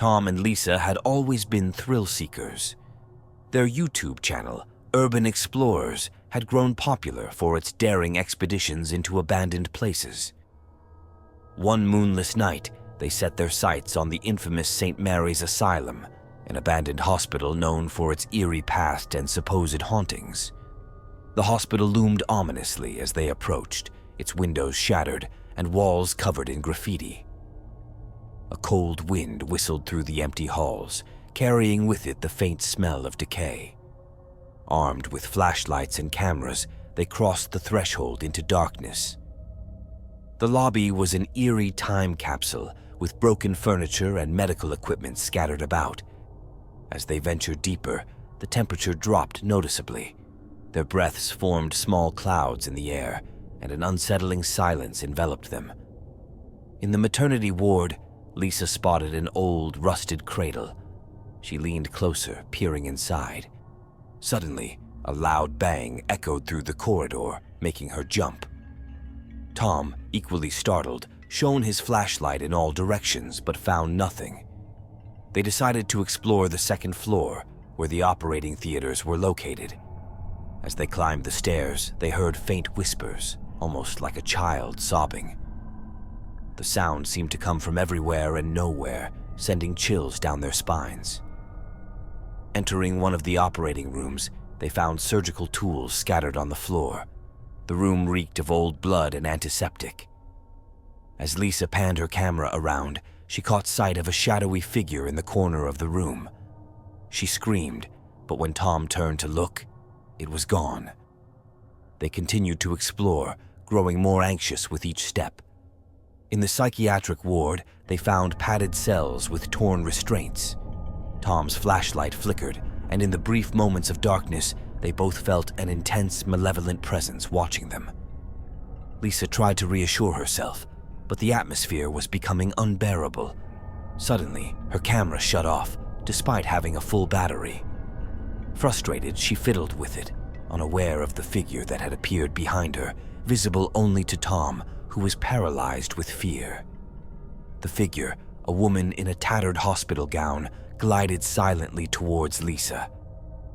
Tom and Lisa had always been thrill seekers. Their YouTube channel, Urban Explorers, had grown popular for its daring expeditions into abandoned places. One moonless night, they set their sights on the infamous St. Mary's Asylum, an abandoned hospital known for its eerie past and supposed hauntings. The hospital loomed ominously as they approached, its windows shattered and walls covered in graffiti. A cold wind whistled through the empty halls, carrying with it the faint smell of decay. Armed with flashlights and cameras, they crossed the threshold into darkness. The lobby was an eerie time capsule with broken furniture and medical equipment scattered about. As they ventured deeper, the temperature dropped noticeably. Their breaths formed small clouds in the air, and an unsettling silence enveloped them. In the maternity ward, Lisa spotted an old, rusted cradle. She leaned closer, peering inside. Suddenly, a loud bang echoed through the corridor, making her jump. Tom, equally startled, shone his flashlight in all directions but found nothing. They decided to explore the second floor, where the operating theaters were located. As they climbed the stairs, they heard faint whispers, almost like a child sobbing. The sound seemed to come from everywhere and nowhere, sending chills down their spines. Entering one of the operating rooms, they found surgical tools scattered on the floor. The room reeked of old blood and antiseptic. As Lisa panned her camera around, she caught sight of a shadowy figure in the corner of the room. She screamed, but when Tom turned to look, it was gone. They continued to explore, growing more anxious with each step. In the psychiatric ward, they found padded cells with torn restraints. Tom's flashlight flickered, and in the brief moments of darkness, they both felt an intense, malevolent presence watching them. Lisa tried to reassure herself, but the atmosphere was becoming unbearable. Suddenly, her camera shut off, despite having a full battery. Frustrated, she fiddled with it, unaware of the figure that had appeared behind her, visible only to Tom, who was paralyzed with fear. The figure, a woman in a tattered hospital gown, glided silently towards Lisa.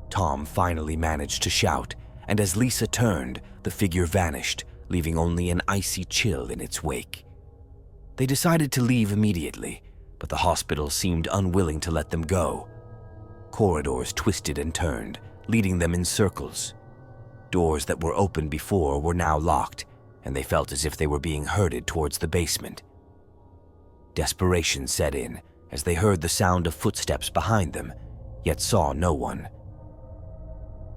Tom finally managed to shout, and as Lisa turned, the figure vanished, leaving only an icy chill in its wake. They decided to leave immediately, but the hospital seemed unwilling to let them go. Corridors twisted and turned, leading them in circles. Doors that were open before were now locked, and they felt as if they were being herded towards the basement. Desperation set in as they heard the sound of footsteps behind them, yet saw no one.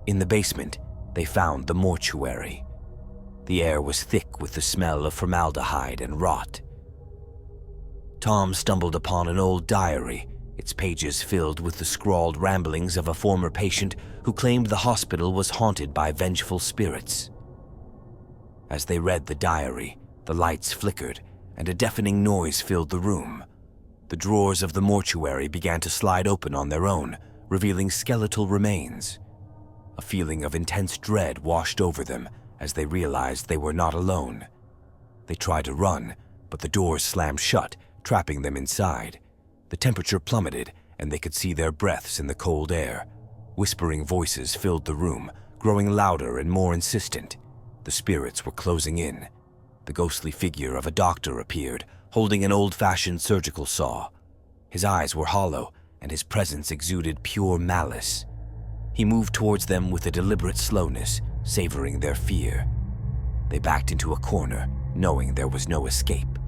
In the basement, they found the mortuary. The air was thick with the smell of formaldehyde and rot. Tom stumbled upon an old diary, its pages filled with the scrawled ramblings of a former patient who claimed the hospital was haunted by vengeful spirits. As they read the diary, the lights flickered and a deafening noise filled the room. The drawers of the mortuary began to slide open on their own, revealing skeletal remains. A feeling of intense dread washed over them as they realized they were not alone. They tried to run, but the doors slammed shut, trapping them inside. The temperature plummeted, and they could see their breaths in the cold air. Whispering voices filled the room, growing louder and more insistent. The spirits were closing in. The ghostly figure of a doctor appeared, holding an old-fashioned surgical saw. His eyes were hollow, and his presence exuded pure malice. He moved towards them with a deliberate slowness, savoring their fear. They backed into a corner, knowing there was no escape.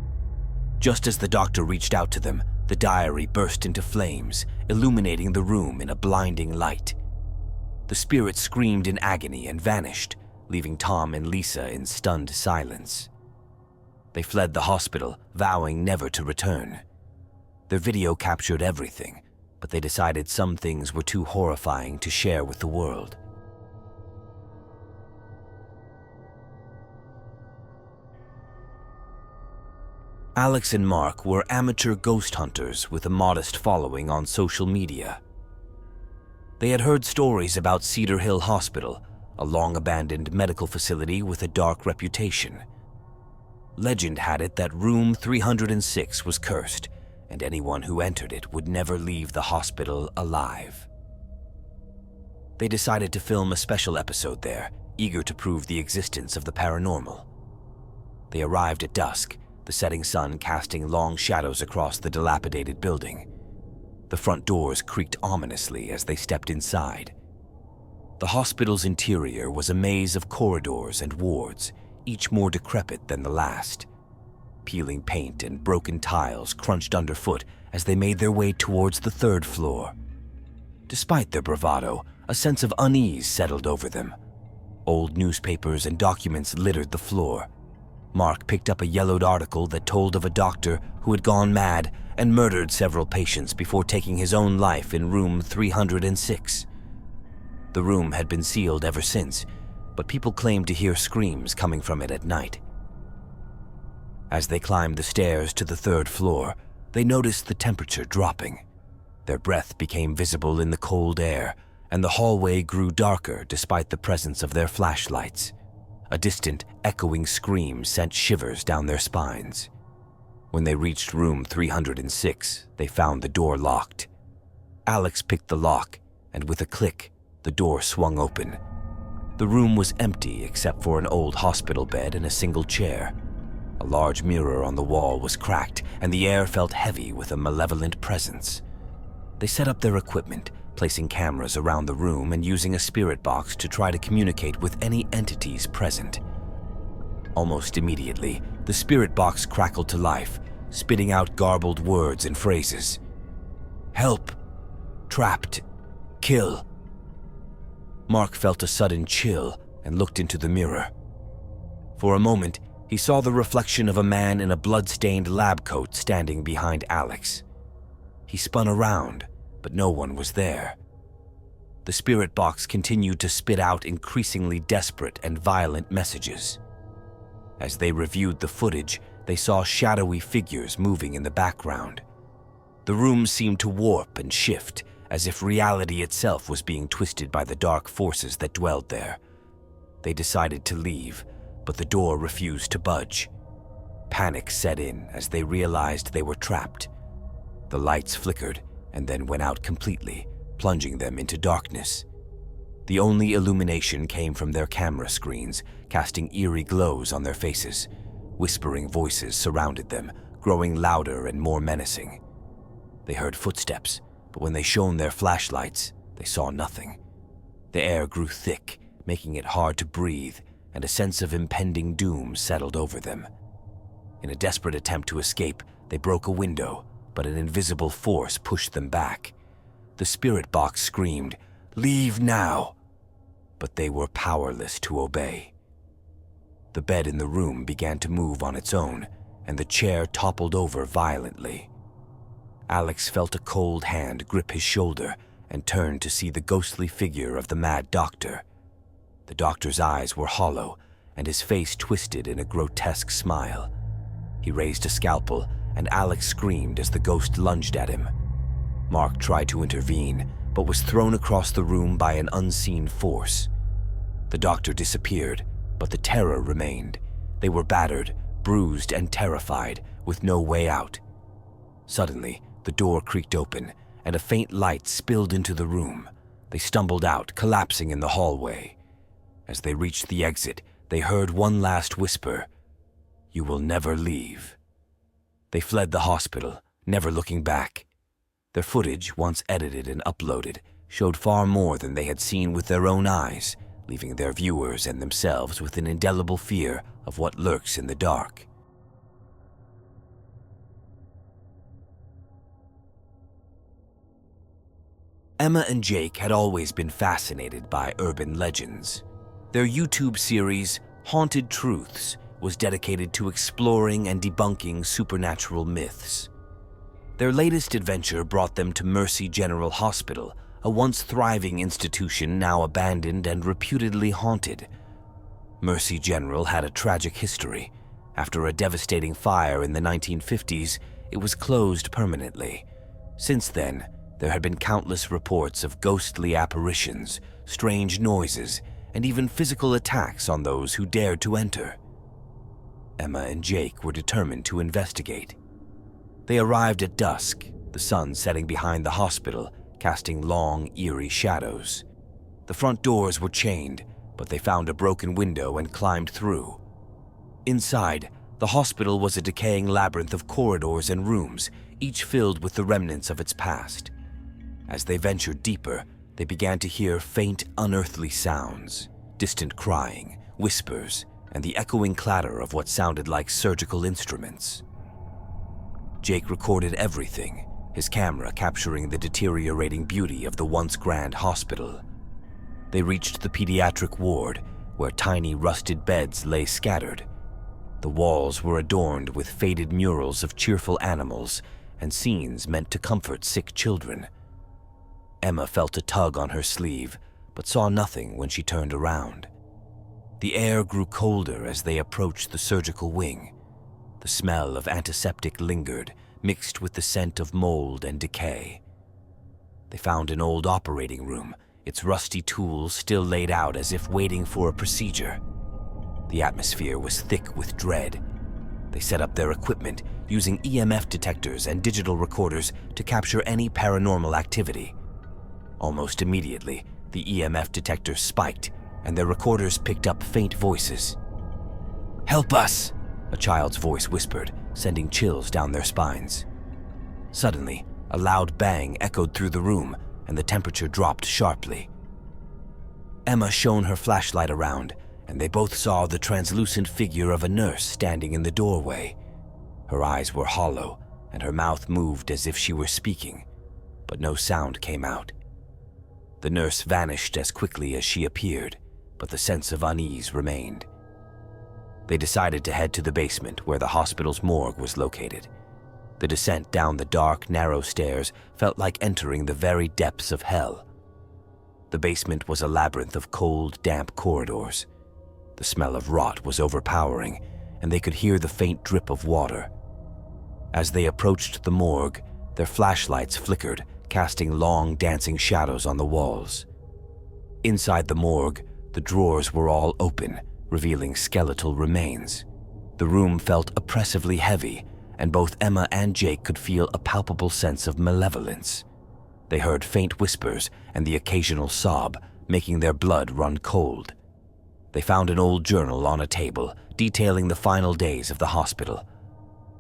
Just as the doctor reached out to them, the diary burst into flames, illuminating the room in a blinding light. The spirit screamed in agony and vanished, leaving Tom and Lisa in stunned silence. They fled the hospital, vowing never to return. Their video captured everything, but they decided some things were too horrifying to share with the world. Alex and Mark were amateur ghost hunters with a modest following on social media. They had heard stories about Cedar Hill Hospital, a long-abandoned medical facility with a dark reputation. Legend had it that room 306 was cursed, and anyone who entered it would never leave the hospital alive. They decided to film a special episode there, eager to prove the existence of the paranormal. They arrived at dusk, the setting sun casting long shadows across the dilapidated building. The front doors creaked ominously as they stepped inside. The hospital's interior was a maze of corridors and wards, each more decrepit than the last. Peeling paint and broken tiles crunched underfoot as they made their way towards the third floor. Despite their bravado, a sense of unease settled over them. Old newspapers and documents littered the floor. Mark picked up a yellowed article that told of a doctor who had gone mad and murdered several patients before taking his own life in room 306. The room had been sealed ever since, but people claimed to hear screams coming from it at night. As they climbed the stairs to the third floor, they noticed the temperature dropping. Their breath became visible in the cold air, and the hallway grew darker despite the presence of their flashlights. A distant, echoing scream sent shivers down their spines. When they reached room 306, they found the door locked. Alex picked the lock, and with a click, the door swung open. The room was empty except for an old hospital bed and a single chair. A large mirror on the wall was cracked, and the air felt heavy with a malevolent presence. They set up their equipment, placing cameras around the room and using a spirit box to try to communicate with any entities present. Almost immediately, the spirit box crackled to life, spitting out garbled words and phrases. Help! Trapped! Kill! Mark felt a sudden chill and looked into the mirror. For a moment, he saw the reflection of a man in a blood-stained lab coat standing behind Alex. He spun around, but no one was there. The spirit box continued to spit out increasingly desperate and violent messages. As they reviewed the footage, they saw shadowy figures moving in the background. The room seemed to warp and shift, as if reality itself was being twisted by the dark forces that dwelled there. They decided to leave, but the door refused to budge. Panic set in as they realized they were trapped. The lights flickered and then went out completely, plunging them into darkness. The only illumination came from their camera screens, casting eerie glows on their faces. Whispering voices surrounded them, growing louder and more menacing. They heard footsteps, but when they shone their flashlights, they saw nothing. The air grew thick, making it hard to breathe, and a sense of impending doom settled over them. In a desperate attempt to escape, they broke a window, but an invisible force pushed them back. The spirit box screamed, "Leave now!" But they were powerless to obey. The bed in the room began to move on its own, and the chair toppled over violently. Alex felt a cold hand grip his shoulder and turned to see the ghostly figure of the mad doctor. The doctor's eyes were hollow, and his face twisted in a grotesque smile. He raised a scalpel, and Alex screamed as the ghost lunged at him. Mark tried to intervene, but was thrown across the room by an unseen force. The doctor disappeared, but the terror remained. They were battered, bruised, and terrified, with no way out. Suddenly, the door creaked open, and a faint light spilled into the room. They stumbled out, collapsing in the hallway. As they reached the exit, they heard one last whisper, "You will never leave." They fled the hospital, never looking back. Their footage, once edited and uploaded, showed far more than they had seen with their own eyes, leaving their viewers and themselves with an indelible fear of what lurks in the dark. Emma and Jake had always been fascinated by urban legends. Their YouTube series, Haunted Truths, was dedicated to exploring and debunking supernatural myths. Their latest adventure brought them to Mercy General Hospital, a once thriving institution now abandoned and reputedly haunted. Mercy General had a tragic history. After a devastating fire in the 1950s, it was closed permanently. Since then, there had been countless reports of ghostly apparitions, strange noises, and even physical attacks on those who dared to enter. Emma and Jake were determined to investigate. They arrived at dusk, the sun setting behind the hospital, casting long, eerie shadows. The front doors were chained, but they found a broken window and climbed through. Inside, the hospital was a decaying labyrinth of corridors and rooms, each filled with the remnants of its past. As they ventured deeper, they began to hear faint, unearthly sounds, distant crying, whispers, and the echoing clatter of what sounded like surgical instruments. Jake recorded everything, his camera capturing the deteriorating beauty of the once grand hospital. They reached the pediatric ward, where tiny rusted beds lay scattered. The walls were adorned with faded murals of cheerful animals and scenes meant to comfort sick children. Emma felt a tug on her sleeve, but saw nothing when she turned around. The air grew colder as they approached the surgical wing. The smell of antiseptic lingered, mixed with the scent of mold and decay. They found an old operating room, its rusty tools still laid out as if waiting for a procedure. The atmosphere was thick with dread. They set up their equipment, using EMF detectors and digital recorders to capture any paranormal activity. Almost immediately, the EMF detectors spiked, and their recorders picked up faint voices. "Help us!" a child's voice whispered, sending chills down their spines. Suddenly, a loud bang echoed through the room, and the temperature dropped sharply. Emma shone her flashlight around, and they both saw the translucent figure of a nurse standing in the doorway. Her eyes were hollow, and her mouth moved as if she were speaking, but no sound came out. The nurse vanished as quickly as she appeared, but the sense of unease remained. They decided to head to the basement where the hospital's morgue was located. The descent down the dark, narrow stairs felt like entering the very depths of hell. The basement was a labyrinth of cold, damp corridors. The smell of rot was overpowering, and they could hear the faint drip of water. As they approached the morgue, their flashlights flickered, casting long, dancing shadows on the walls. Inside the morgue, the drawers were all open, revealing skeletal remains. The room felt oppressively heavy, and both Emma and Jake could feel a palpable sense of malevolence. They heard faint whispers and the occasional sob, making their blood run cold. They found an old journal on a table, detailing the final days of the hospital.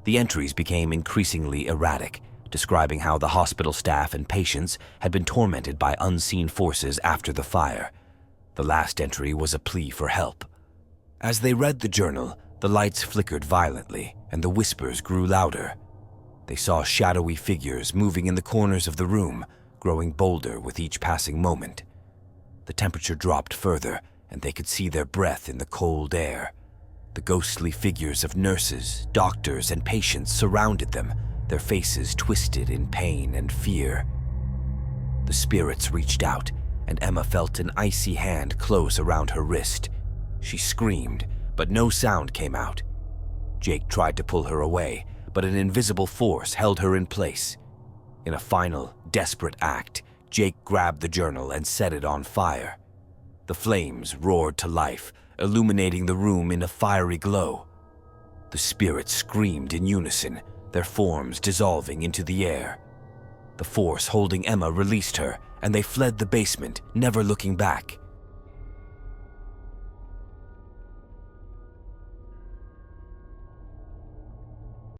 The entries became increasingly erratic, describing how the hospital staff and patients had been tormented by unseen forces after the fire. The last entry was a plea for help. As they read the journal, the lights flickered violently, and the whispers grew louder. They saw shadowy figures moving in the corners of the room, growing bolder with each passing moment. The temperature dropped further, and they could see their breath in the cold air. The ghostly figures of nurses, doctors, and patients surrounded them, their faces twisted in pain and fear. The spirits reached out, and Emma felt an icy hand close around her wrist. She screamed, but no sound came out. Jake tried to pull her away, but an invisible force held her in place. In a final, desperate act, Jake grabbed the journal and set it on fire. The flames roared to life, illuminating the room in a fiery glow. The spirits screamed in unison, their forms dissolving into the air. The force holding Emma released her, and they fled the basement, never looking back.